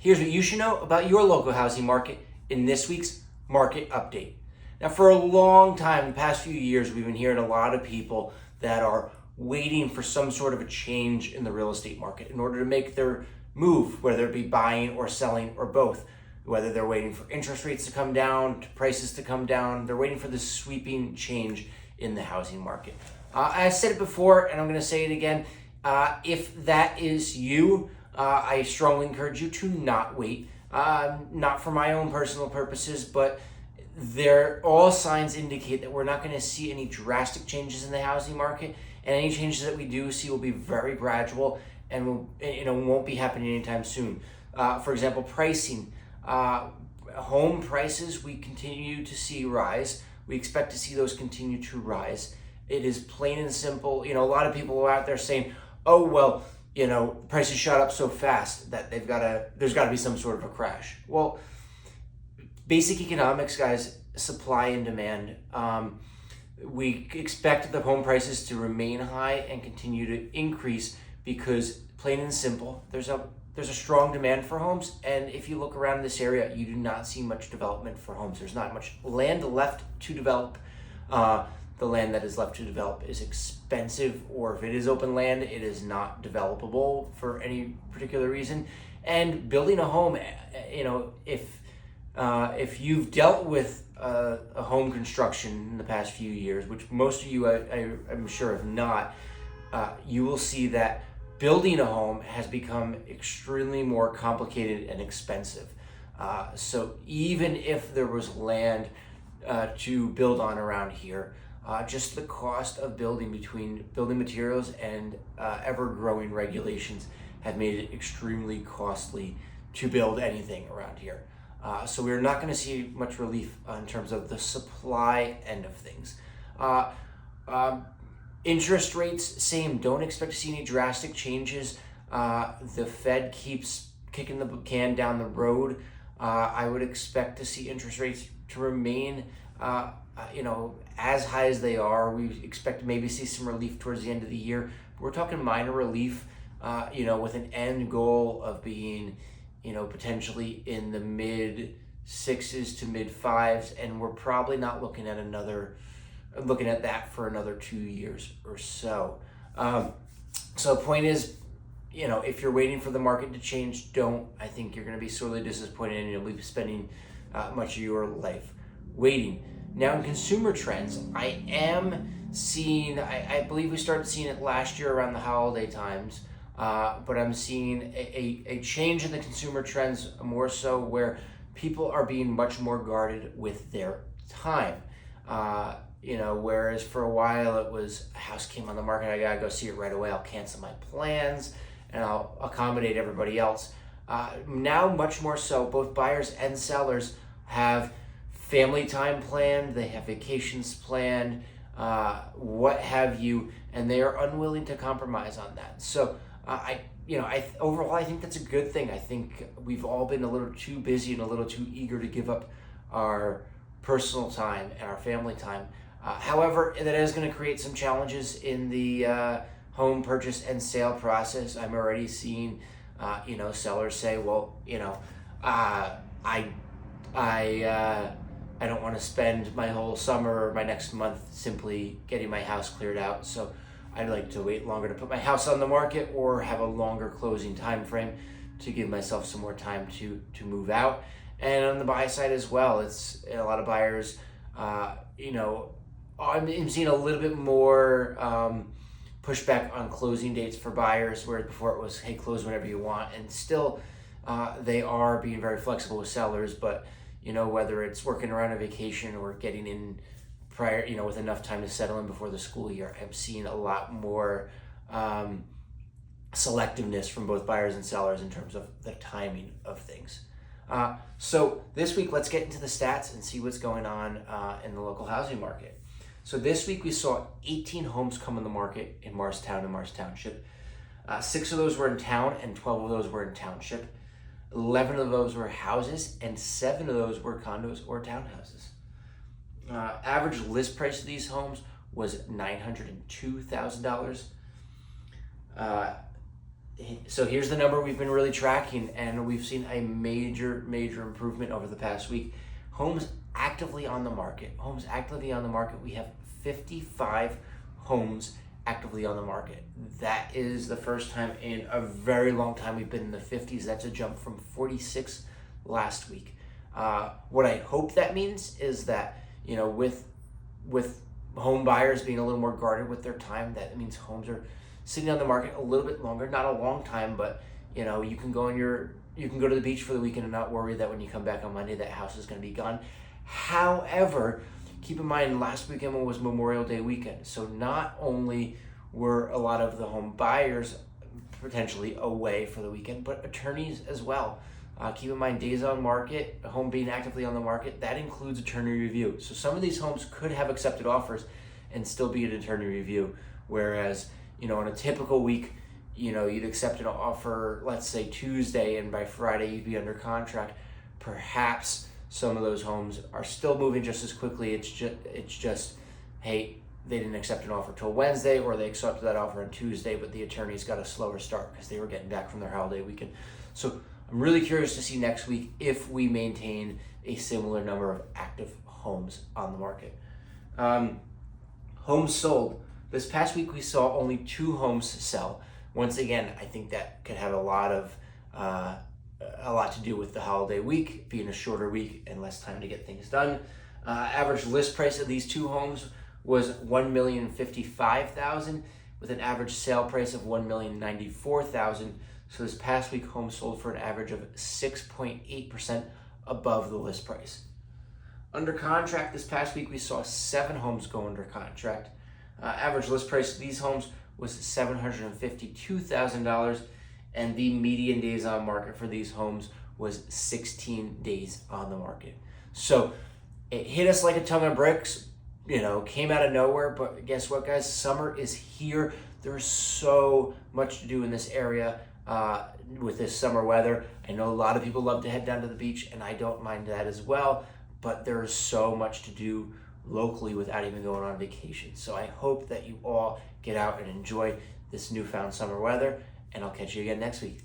Here's what you should know about your local housing market in this week's Market Update. Now, for a long time, the past few years, we've been hearing a lot of people that are waiting for some sort of a change in the real estate market in order to make their move, whether it be buying or selling or both. Whether they're waiting for interest rates to come down, to prices to come down, they're waiting for this sweeping change in the housing market. I said it before, and I'm going to say it again. If that is you, I strongly encourage you to not wait. Not for my own personal purposes, but all signs indicate that we're not going to see any drastic changes in the housing market, and any changes that we do see will be very gradual and won't be happening anytime soon. For example, pricing. Home prices we continue to see rise. We expect to see those continue to rise. It is plain and simple. A lot of people are out there saying, oh, well, prices shot up so fast that there's got to be some sort of a crash. Well, basic economics, guys, supply and demand. We expect the home prices to remain high and continue to increase because, plain and simple, there's a strong demand for homes, and if you look around this area, you do not see much development for homes. There's not much land left to develop. The land that is left to develop is expensive, or if it is open land, it is not developable for any particular reason. And building a home, if you've dealt with a home construction in the past few years, which most of you I'm sure have not, you will see that building a home has become extremely more complicated and expensive. So even if there was land to build on around here, just the cost of building between building materials and ever-growing regulations have made it extremely costly to build anything around here. So we're not going to see much relief in terms of the supply end of things. Interest rates, same. Don't expect to see any drastic changes. The Fed keeps kicking the can down the road. I would expect to see interest rates to remain, as high as they are. We expect to maybe see some relief towards the end of the year. We're talking minor relief, with an end goal of being, potentially in the mid 6s to mid 5s, and we're probably not looking at that for another 2 years or so. So the point is, if you're waiting for the market to change, don't. I think you're going to be sorely disappointed, and you'll be spending much of your life waiting. Now, in consumer trends, I am seeing, I believe we started seeing it last year around the holiday times, but I'm seeing a change in the consumer trends more so where people are being much more guarded with their time. Whereas for a while it was, a house came on the market, I gotta go see it right away, I'll cancel my plans and I'll accommodate everybody else. Now much more so, both buyers and sellers have family time planned, they have vacations planned, what have you, and they are unwilling to compromise on that. So overall I think that's a good thing. I think we've all been a little too busy and a little too eager to give up our personal time and our family time. However, that is going to create some challenges in the home purchase and sale process. I'm already seeing, sellers say, well, I don't want to spend my whole summer or my next month simply getting my house cleared out. So I'd like to wait longer to put my house on the market or have a longer closing time frame to give myself some more time to move out. And on the buy side as well, it's a lot of buyers, I'm seeing a little bit more pushback on closing dates for buyers, where before it was, hey, close whenever you want. And still, they are being very flexible with sellers, but, whether it's working around a vacation or getting in prior, with enough time to settle in before the school year, I'm seeing a lot more selectiveness from both buyers and sellers in terms of the timing of things. So this week, let's get into the stats and see what's going on in the local housing market. So this week we saw 18 homes come on the market in Morristown and Morris Township. 6 of those were in town and 12 of those were in township. 11 of those were houses and 7 of those were condos or townhouses. Average list price of these homes was $902,000. So here's the number we've been really tracking, and we've seen a major improvement over the past week. Homes actively on the market. Homes actively on the market. We have 55 homes actively on the market. That is the first time in a very long time we've been in the 50s. That's a jump from 46 last week. What I hope that means is that, with home buyers being a little more guarded with their time, that means homes are sitting on the market a little bit longer, not a long time, but you can go to the beach for the weekend and not worry that when you come back on Monday that house is going to be gone. However, keep in mind last weekend was Memorial Day weekend, so not only were a lot of the home buyers potentially away for the weekend, but attorneys as well. Keep in mind, days on market, a home being actively on the market, that includes attorney review. So some of these homes could have accepted offers and still be an attorney review, whereas on a typical week, you'd accept an offer, let's say Tuesday, and by Friday you'd be under contract. Perhaps some of those homes are still moving just as quickly. It's just, hey, they didn't accept an offer till Wednesday, or they accepted that offer on Tuesday, but the attorneys got a slower start because they were getting back from their holiday weekend. So I'm really curious to see next week if we maintain a similar number of active homes on the market. Homes sold. This past week we saw only 2 homes sell. Once again, I think that could have a lot to do with the holiday week being a shorter week and less time to get things done. Average list price of these 2 homes was $1,055,000 with an average sale price of $1,094,000. So this past week, homes sold for an average of 6.8% above the list price. Under contract this past week, we saw 7 homes go under contract. Average list price of these homes was $752,000, and the median days on market for these homes was 16 days on the market. So it hit us like a ton of bricks, came out of nowhere, but guess what, guys? Summer is here. There's so much to do in this area with this summer weather. I know a lot of people love to head down to the beach, and I don't mind that as well, but there's so much to do locally without even going on vacation. So I hope that you all get out and enjoy this newfound summer weather, and I'll catch you again next week.